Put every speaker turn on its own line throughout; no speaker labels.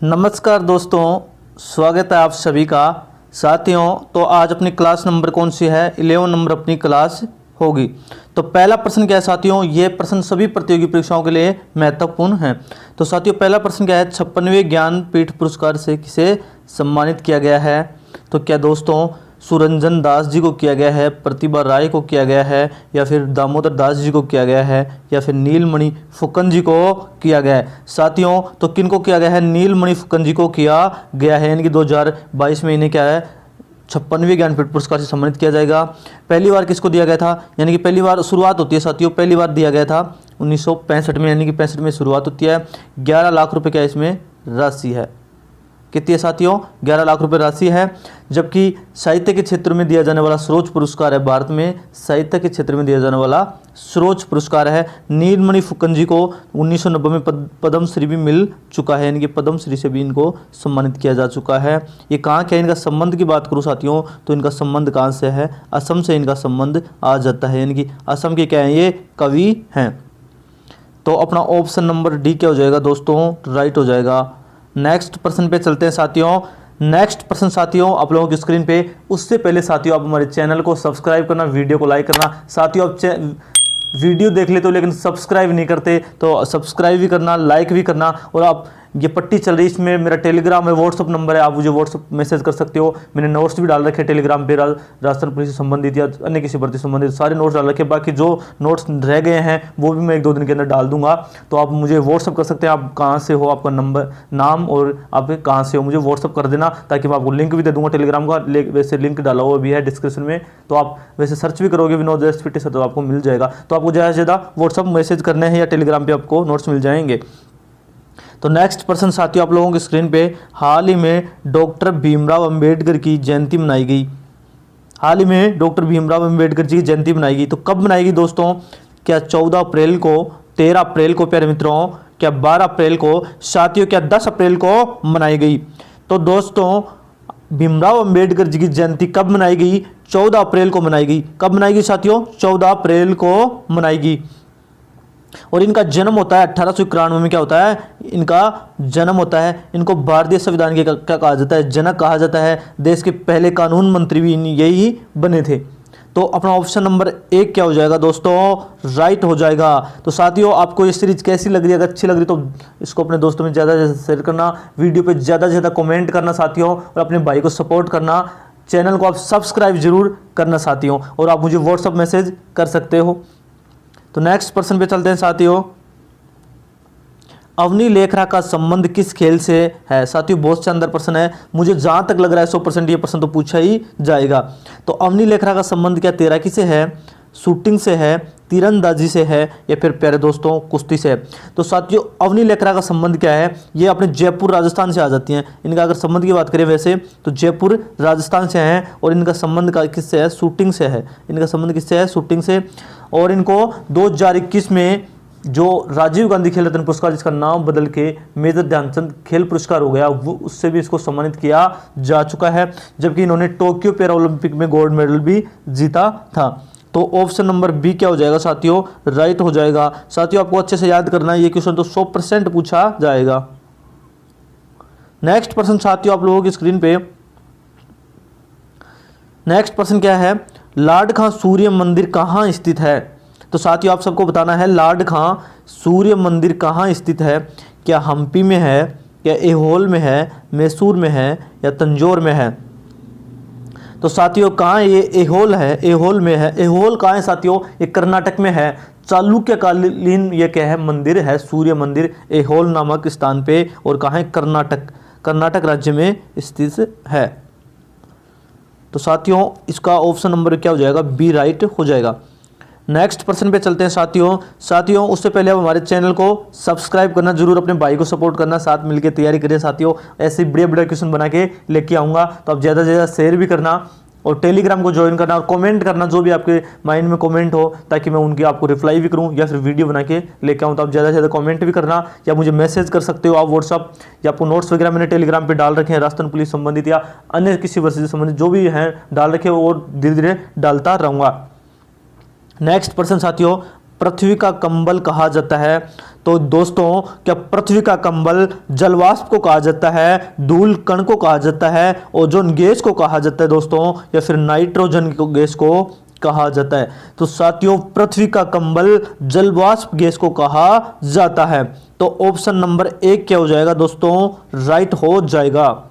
नमस्कार दोस्तों, स्वागत है आप सभी का। साथियों, तो आज अपनी क्लास नंबर कौन सी है? 11 नंबर अपनी क्लास होगी। तो पहला प्रश्न क्या है साथियों? ये प्रश्न सभी प्रतियोगी परीक्षाओं के लिए महत्वपूर्ण है। तो साथियों, पहला प्रश्न क्या है? 56वें ज्ञानपीठ पुरस्कार से किसे सम्मानित किया गया है? तो क्या दोस्तों सुरंजन दास जी को किया गया है, प्रतिभा राय को किया गया है, या फिर दामोदर दास जी को किया गया है, या फिर नीलमणि फुकन जी को किया गया है? साथियों, तो किन को किया गया है? नीलमणि फुकन जी को किया गया है। यानी कि 2022 में इन्हें क्या है, 56वें ज्ञानपीठ पुरस्कार से सम्मानित किया जाएगा। पहली बार किसको दिया गया था? यानी कि पहली बार शुरुआत होती है साथियों, पहली बार दिया गया था 1965 में, यानी कि 65 में शुरुआत होती है। 11 लाख रुपए क्या इसमें राशि है? कितनी है साथियों? 11 लाख रुपए राशि है। जबकि साहित्य के क्षेत्र में दिया जाने वाला सर्वोच्च पुरस्कार है, भारत में साहित्य के क्षेत्र में दिया जाने वाला सर्वोच्च पुरस्कार है। नीलमणि फुकन जी को 1990 में पद्म श्री भी मिल चुका है, यानी कि पद्म श्री से भी इनको सम्मानित किया जा चुका है। ये कहाँ क्या, इनका संबंध की बात करूँ साथियों, तो इनका संबंध कहाँ से है? असम से इनका संबंध आ जाता है, यानी कि असम के क्या है, ये कवि हैं। तो अपना ऑप्शन नंबर डी क्या हो जाएगा दोस्तों? राइट हो जाएगा। नेक्स्ट प्रश्न पे चलते हैं साथियों। नेक्स्ट प्रश्न साथियों आप लोगों की स्क्रीन पे। उससे पहले साथियों आप हमारे चैनल को सब्सक्राइब करना, वीडियो को लाइक करना। साथियों आप वीडियो देख लेते हो लेकिन सब्सक्राइब नहीं करते, तो सब्सक्राइब भी करना, लाइक भी करना। और आप ये पट्टी चल रही है, इसमें मेरा टेलीग्राम है, व्हाट्सअप नंबर है, आप मुझे व्हाट्सअप मैसेज कर सकते हो। मैंने नोट्स भी डाल रखे टेलीग्राम पे, राजस्थान पुलिस से संबंधित या अन्य किसी भर्ती से संबंधित सारे नोट्स डाल रखे। बाकी जो नोट्स रह गए हैं वो भी मैं 1-2 दिन के अंदर डाल दूंगा। तो आप मुझे व्हाट्सअप कर सकते हैं। आप कहाँ से हो, आपका नंबर, नाम और आप कहाँ से हो, मुझे व्हाट्सअप कर देना, ताकि मैं आपको लिंक भी दे दूंगा टेलीग्राम का। वैसे लिंक डाला हुआ भी है डिस्क्रिप्शन में, तो आप वैसे सर्च भी करोगे विनोद एस फिट से तो आपको मिल जाएगा। तो आपको ज़्यादा से ज़्यादा व्हाट्सअप मैसेज करने हैं या टेलीग्राम पे आपको नोट्स मिल जाएंगे। तो नेक्स्ट प्रश्न साथियों आप लोगों की स्क्रीन पे। हाल ही में डॉक्टर भीमराव अंबेडकर की जयंती मनाई गई। हाल ही में डॉक्टर भीमराव अंबेडकर जी की जयंती मनाई गई। तो कब मनाई गई दोस्तों? क्या 14 अप्रैल को, 13 अप्रैल को प्यारे मित्रों, क्या 12 अप्रैल को, साथियों क्या 10 अप्रैल को मनाई गई? तो दोस्तों भीमराव अंबेडकर जी की जयंती कब मनाई गई? 14 अप्रैल को मनाई गई। कब मनाई गई साथियों? 14 अप्रैल को मनाई गई। और इनका जन्म होता है 1891 में। क्या होता है? इनका जन्म होता है। इनको भारतीय संविधान के क्या कहा जाता है? जनक कहा जाता है। देश के पहले कानून मंत्री भी यही बने थे। तो अपना ऑप्शन नंबर 1 क्या हो जाएगा दोस्तों? राइट हो जाएगा। तो साथियों आपको ये सीरीज कैसी लग रही है? अगर अच्छी लग रही तो इसको अपने दोस्तों में ज़्यादा से ज़्यादा शेयर करना, वीडियो पे ज़्यादा से ज़्यादा कमेंट करना साथियों, और अपने भाई को सपोर्ट करना। चैनल को आप सब्सक्राइब जरूर करना साथियों, और आप मुझे व्हाट्सअप मैसेज कर सकते हो। तो नेक्स्ट प्रश्न पे चलते हैं साथियों। अवनी लेखरा का संबंध किस खेल से है? साथियों बहुत शानदार प्रश्न है। मुझे जहां तक लग रहा है 100% ये प्रश्न तो पूछा ही जाएगा। तो अवनी लेखरा का संबंध क्या तैराकी से है, शूटिंग से है, तीरंदाजी से है, या फिर प्यारे दोस्तों कुश्ती से है? तो साथियों अवनी लेखरा का संबंध क्या है? ये अपने जयपुर राजस्थान से आ जाती हैं। इनका अगर संबंध की बात करें वैसे तो जयपुर राजस्थान से हैं, और इनका संबंध का किससे है? शूटिंग से है। इनका संबंध किससे है? शूटिंग से। और इनको 2021 में जो राजीव गांधी खेल रत्न पुरस्कार, जिसका नाम बदल के मेजर ध्यानचंद खेल पुरस्कार हो गया, वो उससे भी इसको सम्मानित किया जा चुका है। जबकि इन्होंने टोक्यो पैरा ओलंपिक में गोल्ड मेडल भी जीता था। तो ऑप्शन नंबर बी क्या हो जाएगा साथियों? राइट हो जाएगा। साथियों आपको अच्छे से याद करना है, ये क्वेश्चन तो 100% पूछा जाएगा। नेक्स्ट प्रश्न साथियों आप लोगों की स्क्रीन पे। नेक्स्ट प्रश्न क्या है? लाड खां सूर्य मंदिर कहाँ स्थित है? तो साथियों आप सबको बताना है लाड खां सूर्य मंदिर कहाँ स्थित है। क्या हम्पी में है, क्या ऐहोल में है, मैसूर में है, या तंजौर में है? तो साथियों कहाँ ये ऐहोल है? ऐहोल में है। ऐहोल कहाँ है साथियों? ये कर्नाटक में है। चालुक्यकालीन ये क्या है? मंदिर है, सूर्य मंदिर, ऐहोल नामक स्थान पे। और कहाँ है? कर्नाटक राज्य में स्थित है। तो साथियों इसका ऑप्शन नंबर क्या हो जाएगा? बी राइट हो जाएगा। नेक्स्ट प्रश्न पे चलते हैं साथियों उससे पहले आप हमारे चैनल को सब्सक्राइब करना जरूर, अपने भाई को सपोर्ट करना, साथ मिलकर तैयारी करें साथियों। ऐसे बढ़िया क्वेश्चन बना के लेके आऊँगा, तो आप ज़्यादा से ज़्यादा शेयर भी करना और टेलीग्राम को ज्वाइन करना और कमेंट करना, जो भी आपके माइंड में कमेंट हो, ताकि मैं उनकी आपको रिप्लाई भी करूं या फिर वीडियो बना के लेके आऊं। तो आप ज़्यादा से ज़्यादा कमेंट भी करना, या मुझे मैसेज कर सकते हो आप व्हाट्सअप, या आपको नोट्स वगैरह मैंने टेलीग्राम पे डाल रखे हैं, राजस्थान पुलिस संबंधित या अन्य किसी वर्ष से संबंधित जो भी हैं डाल रखे, और धीरे धीरे डालता रहूँगा। नेक्स्ट प्रश्न साथियों, पृथ्वी का कंबल कहा जाता है? तो दोस्तों क्या पृथ्वी का कंबल जलवाष्प को कहा जाता है, धूल कण को कहा जाता है, ओजोन गैस को कहा जाता है दोस्तों, या फिर नाइट्रोजन गैस को कहा जाता है? तो साथियों पृथ्वी का कंबल जलवाष्प गैस को कहा जाता है। तो ऑप्शन नंबर 1 क्या हो जाएगा दोस्तों? राइट हो जाएगा।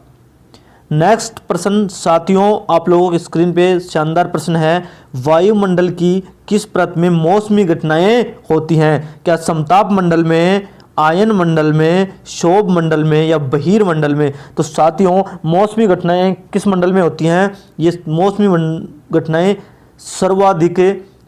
नेक्स्ट प्रश्न साथियों आप लोगों की स्क्रीन पे शानदार प्रश्न है, वायुमंडल की किस परत में मौसमी घटनाएं होती हैं? क्या समताप मंडल में, आयन मंडल में, क्षोभ मंडल में, या बहिर मंडल में? तो साथियों मौसमी घटनाएं किस मंडल में होती हैं? ये मौसमी घटनाएं सर्वाधिक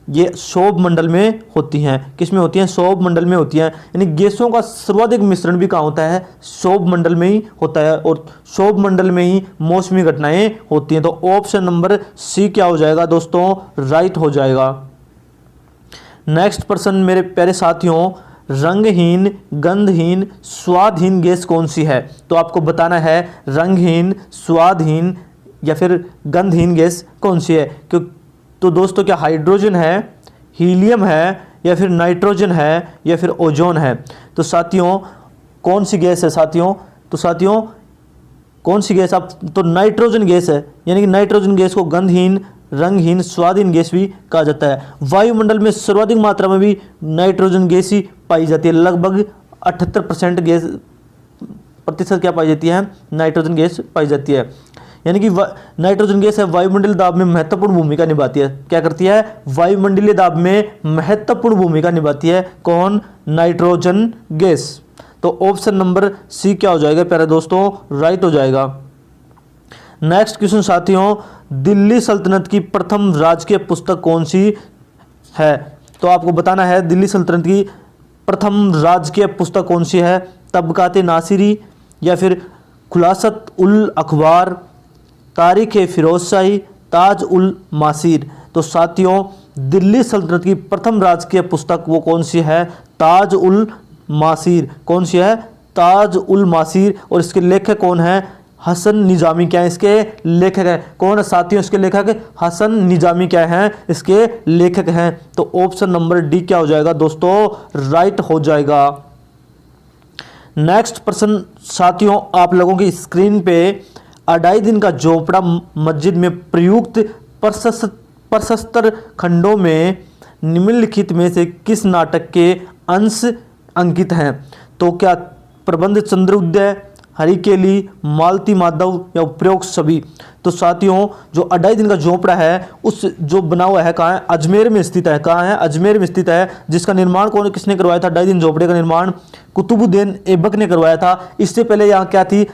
ये क्षोभ मंडल में होती हैं। किस में होती हैं? क्षोभ मंडल में होती हैं। यानी गैसों का सर्वाधिक मिश्रण भी कहाँ होता है? क्षोभ मंडल में ही होता है, और क्षोभ मंडल में ही मौसमी घटनाएं होती हैं। तो ऑप्शन नंबर सी क्या हो जाएगा दोस्तों? राइट हो जाएगा। नेक्स्ट प्रश्न मेरे प्यारे साथियों, रंगहीन, गंधहीन, स्वादहीन गैस कौन सी है? तो आपको बताना है रंगहीन, स्वादहीन या फिर गंधहीन गैस कौन सी है। तो दोस्तों क्या हाइड्रोजन है, हीलियम है, या फिर नाइट्रोजन है, या फिर ओजोन है? तो साथियों कौन सी गैस है साथियों? तो साथियों कौन सी गैस? आप तो नाइट्रोजन गैस है, यानी कि नाइट्रोजन गैस को गंधहीन, रंगहीन, स्वादहीन गैस भी कहा जाता है। वायुमंडल में सर्वाधिक मात्रा में भी नाइट्रोजन गैस ही पाई जाती है। लगभग 78% गैस प्रतिशत क्या पाई जाती है? नाइट्रोजन गैस पाई जाती है। यानी कि नाइट्रोजन गैस है वायुमंडलीय दाब में महत्वपूर्ण भूमिका निभाती है। क्या करती है? वायुमंडलीय दाब में महत्वपूर्ण भूमिका निभाती है। कौन? Nitrogen gas. तो ऑप्शन नंबर सी क्या हो जाएगा प्यारे दोस्तों? राइट हो जाएगा। नेक्स्ट क्वेश्चन साथियों, दिल्ली सल्तनत की प्रथम राजकीय पुस्तक कौन सी है? तो आपको बताना है दिल्ली सल्तनत की प्रथम राजकीय पुस्तक कौन सी है? तबकाते नासिरी, या फिर खुलासत उल अखबार, तारीख फिरोजशाही, ताज उल मासीर? तो साथियों दिल्ली सल्तनत की प्रथम राजकीय पुस्तक वो कौन सी है? ताज उल मासीर। कौन सी है? ताज उल मासीर। और इसके लेखक कौन है? हसन निजामी। क्या है इसके लेखक है? कौन है साथियों इसके लेखक? हसन निजामी क्या है? इसके लेखक हैं। तो ऑप्शन नंबर डी क्या हो जाएगा दोस्तों? राइट हो जाएगा। नेक्स्ट प्रश्न साथियों आप लोगों की स्क्रीन पे, अढ़ाई दिन का झोपड़ा मस्जिद में प्रयुक्त प्रशस्तर खंडों में निम्नलिखित में से किस नाटक के अंश अंकित हैं? तो क्या प्रबंध चंद्रोदय, हरिकेली, मालती माधव, या उपरोक्त सभी? तो साथियों जो अढ़ाई दिन का झोपड़ा है उस जो बना हुआ है कहाँ है? अजमेर में स्थित है। कहाँ है? अजमेर में स्थित है। जिसका निर्माण किसने करवाया था? अढ़ाई दिन झोपड़े का निर्माण कुतुबुद्दीन ऐबक ने करवाया था। इससे पहले यहाँ क्या थी?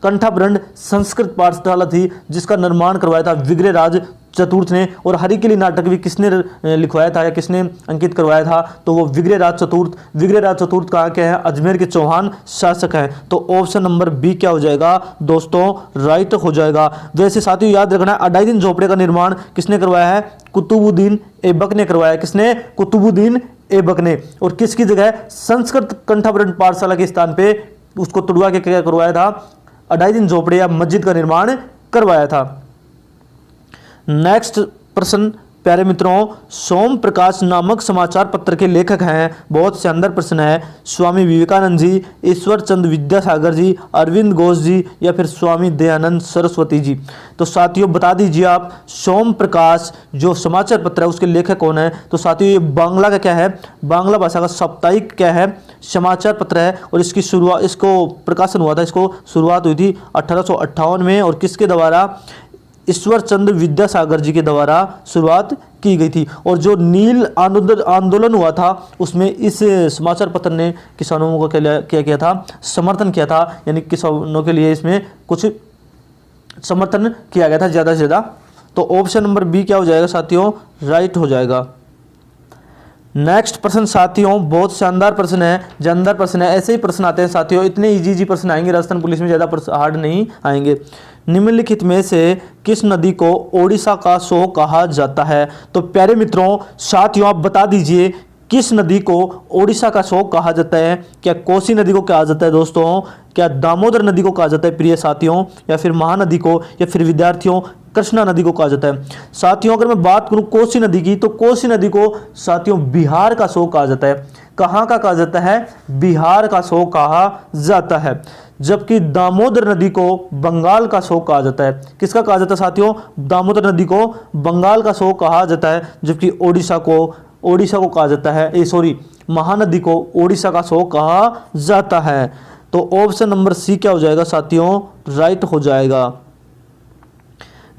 कंठाभरण संस्कृत पाठशाला थी, जिसका निर्माण करवाया था विग्रहराज चतुर्थ ने। और हरिकेली नाटक भी किसने लिखवाया था या किसने अंकित करवाया था? तो वो विग्रहराज चतुर्थ। विग्रहराज चतुर्थ कहाँ के हैं? अजमेर के चौहान शासक हैं। तो ऑप्शन नंबर बी क्या हो जाएगा दोस्तों? राइट हो जाएगा। वैसे साथियों याद रखना, अढ़ाई दिन झोपड़े का निर्माण किसने करवाया है? कुतुबुद्दीन ऐबक ने करवाया। किसने? कुतुबुद्दीन ऐबक ने। और किसकी जगह? संस्कृत कंठाभरण पाठशाला के स्थान पे उसको तुड़वा के क्या करवाया था? अढ़ाई दिन झोपड़े या मस्जिद का निर्माण करवाया था। नेक्स्ट प्रश्न प्यारे मित्रों, सोम प्रकाश नामक समाचार पत्र के लेखक हैं? बहुत शानदार प्रश्न है। स्वामी विवेकानंद जी, ईश्वर चंद्र विद्यासागर जी, अरविंद घोष जी, या फिर स्वामी दयानंद सरस्वती जी? तो साथियों बता दीजिए आप, सोम प्रकाश जो समाचार पत्र है उसके लेखक कौन है? तो साथियों ये बांग्ला का क्या है? बांग्ला भाषा का साप्ताहिक क्या है? समाचार पत्र है। और इसकी शुरुआत, इसको प्रकाशन हुआ था, इसको शुरुआत हुई थी 1858 में। और किसके द्वारा? ईश्वर चंद्र विद्यासागर जी के द्वारा शुरुआत की गई थी। और जो नील आंदोलन हुआ था उसमें इस समाचार पत्र ने किसानों को क्या किया था? समर्थन किया था। यानी किसानों के लिए इसमें कुछ समर्थन किया गया था ज़्यादा से ज़्यादा। तो ऑप्शन नंबर बी क्या हो जाएगा साथियों? राइट हो जाएगा। नेक्स्ट प्रश्न साथियों बहुत शानदार प्रश्न है, जानदार प्रश्न है। ऐसे ही प्रश्न आते हैं साथियों, इतने इजी प्रश्न आएंगे राजस्थान पुलिस में, ज़्यादा हार्ड नहीं आएंगे। निम्नलिखित में से किस नदी को ओडिशा का शो कहा जाता है? तो प्यारे मित्रों साथियों आप बता दीजिए किस नदी को ओडिशा का शो कहा जाता है? क्या कोसी नदी को कहा जाता है दोस्तों? क्या दामोदर नदी को कहा जाता है प्रिय साथियों? या फिर महानदी को? या फिर विद्यार्थियों कृष्णा नदी को कहा जाता है। साथियों अगर मैं बात करूं कोसी नदी की, तो कोसी नदी को साथियों बिहार का शोक कहा जाता है। कहाँ का कहा जाता है? बिहार का शोक कहा जाता है। जबकि दामोदर नदी को बंगाल का शोक कहा जाता है। किसका कहा जाता है साथियों? दामोदर नदी को बंगाल का शोक कहा जाता है। जबकि ओडिशा को कहा जाता है, महानदी को ओडिशा का शोक कहा जाता है। तो ऑप्शन नंबर सी क्या हो जाएगा साथियों? राइट हो जाएगा।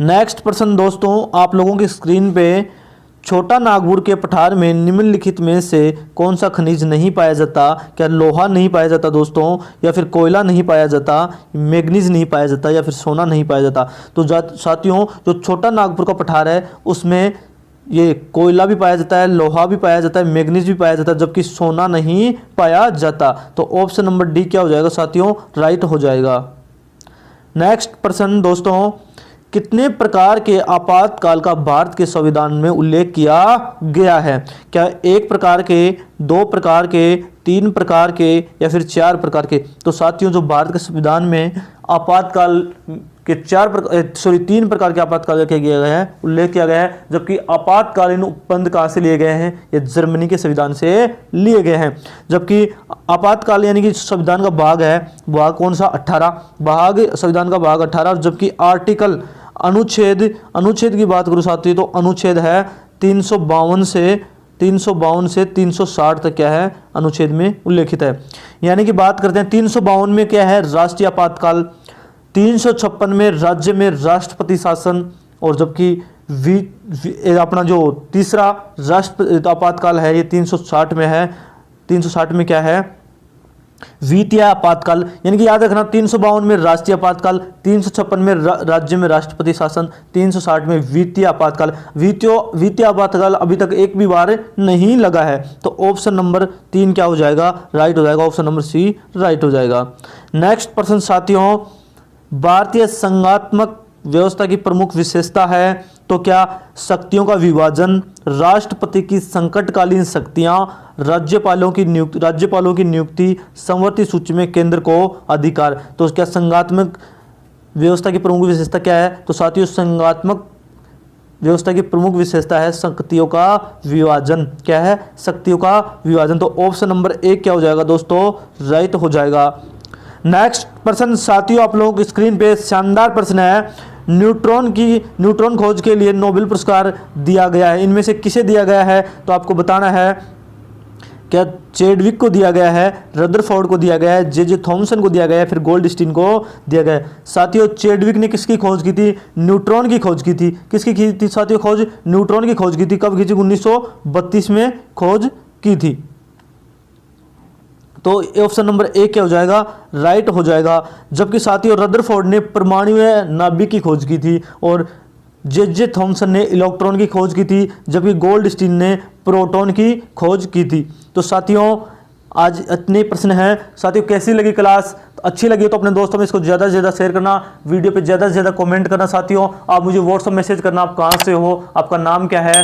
नेक्स्ट प्रश्न दोस्तों, आप लोगों की स्क्रीन पे, छोटा नागपुर के पठार में निम्नलिखित में से कौन सा खनिज नहीं पाया जाता? क्या लोहा नहीं पाया जाता दोस्तों, या फिर कोयला नहीं पाया जाता, मैग्नीज नहीं पाया जाता, या फिर सोना नहीं पाया जाता? तो साथियों जो छोटा नागपुर का पठार है उसमें ये कोयला भी पाया जाता है, लोहा भी पाया जाता है, मैग्नीज भी पाया जाता है, जबकि सोना नहीं पाया जाता। तो ऑप्शन नंबर डी क्या हो जाएगा साथियों? राइट हो जाएगा। नेक्स्ट प्रश्न दोस्तों, कितने प्रकार के आपातकाल का भारत के संविधान में उल्लेख किया गया है? क्या 1 प्रकार के, 2 प्रकार के, 3 प्रकार के, या फिर 4 प्रकार के? तो साथियों जो भारत के संविधान में आपातकाल के 3 प्रकार के आपातकाल किया गया है, उल्लेख किया गया है। जबकि आपातकालीन उपबंध कहाँ से लिए गए हैं? ये जर्मनी के संविधान से लिए गए हैं। जबकि आपातकाल यानी कि संविधान का भाग है, भाग कौन सा? 18 संविधान का भाग 18। जबकि आर्टिकल अनुच्छेद की बात करूं साथियों, तो अनुच्छेद है 352 से 360 तक क्या है? अनुच्छेद में उल्लेखित है। यानी कि बात करते हैं 352 में क्या है? राष्ट्रीय आपातकाल, 356 में राज्य में राष्ट्रपति शासन, और जबकि अपना जो तीसरा राष्ट्र आपातकाल है ये 360 में है। 360 में क्या है? वित्तीय आपातकाल। यानी कि याद रखना 352 में राष्ट्रीय आपातकाल, 356 में राज्य में राष्ट्रपति शासन, 360 में वित्तीय आपातकाल। वित्तीय आपातकाल अभी तक एक भी बार नहीं लगा है। तो ऑप्शन नंबर 3 क्या हो जाएगा? राइट हो जाएगा। ऑप्शन नंबर सी राइट हो जाएगा। नेक्स्ट प्रश्न साथियों, भारतीय संघात्मक व्यवस्था की प्रमुख विशेषता है? तो क्या शक्तियों का विभाजन, राष्ट्रपति की संकटकालीन शक्तियां, राज्यपालों की नियुक्ति, संवर्ती सूची में केंद्र को अधिकार? तो क्या संघात्मक व्यवस्था की प्रमुख विशेषता क्या है? तो साथियों संघात्मक व्यवस्था की प्रमुख विशेषता है शक्तियों का विभाजन। क्या है? शक्तियों का विभाजन। तो ऑप्शन नंबर 1 क्या हो जाएगा दोस्तों? राइट हो जाएगा। नेक्स्ट प्रश्न साथियों, आप लोगों की स्क्रीन पे शानदार प्रश्न है। न्यूट्रॉन खोज के लिए नोबेल पुरस्कार दिया गया है, इनमें से किसे दिया गया है? तो आपको बताना है। क्या चैडविक को दिया गया है, रदरफोर्ड को दिया गया है, जे थॉमसन को दिया गया है, फिर गोल्डस्टीन को दिया गया है? साथियों चैडविक ने किसकी खोज की थी? न्यूट्रॉन की खोज की थी। किसकी की थी साथियों खोज? न्यूट्रॉन की खोज की थी। कब की थी? 1932 में खोज की थी। तो ऑप्शन नंबर 1 क्या हो जाएगा? राइट हो जाएगा। जबकि साथियों रदरफोर्ड ने परमाणु नाभिक की खोज की थी, और जे थॉमसन ने इलेक्ट्रॉन की खोज की थी, जबकि गोल्डस्टीन ने प्रोटॉन की खोज की थी। तो साथियों आज इतने प्रश्न हैं। साथियों कैसी लगी क्लास? तो अच्छी लगी तो अपने दोस्तों में इसको ज़्यादा से ज़्यादा शेयर करना, वीडियो पे ज़्यादा से ज़्यादा कमेंट करना। साथियों आप मुझे व्हाट्सअप मैसेज करना, आप कहाँ से हो, आपका नाम क्या है,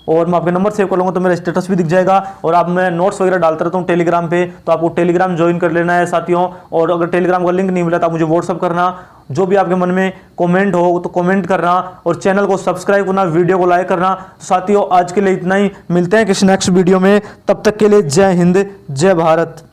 और मैं आपके नंबर सेव कर लूँगा तो मेरा स्टेटस भी दिख जाएगा। और आप मैं नोट्स वगैरह डालता रहता हूँ टेलीग्राम पे, तो आपको टेलीग्राम ज्वाइन कर लेना है साथियों। और अगर टेलीग्राम का लिंक नहीं मिला तो आप मुझे व्हाट्सअप करना। जो भी आपके मन में कमेंट हो तो कमेंट करना, और चैनल को सब्सक्राइब करना, वीडियो को लाइक करना। साथियों आज के लिए इतना ही, मिलते हैं किसी नेक्स्ट वीडियो में। तब तक के लिए जय हिंद, जय भारत।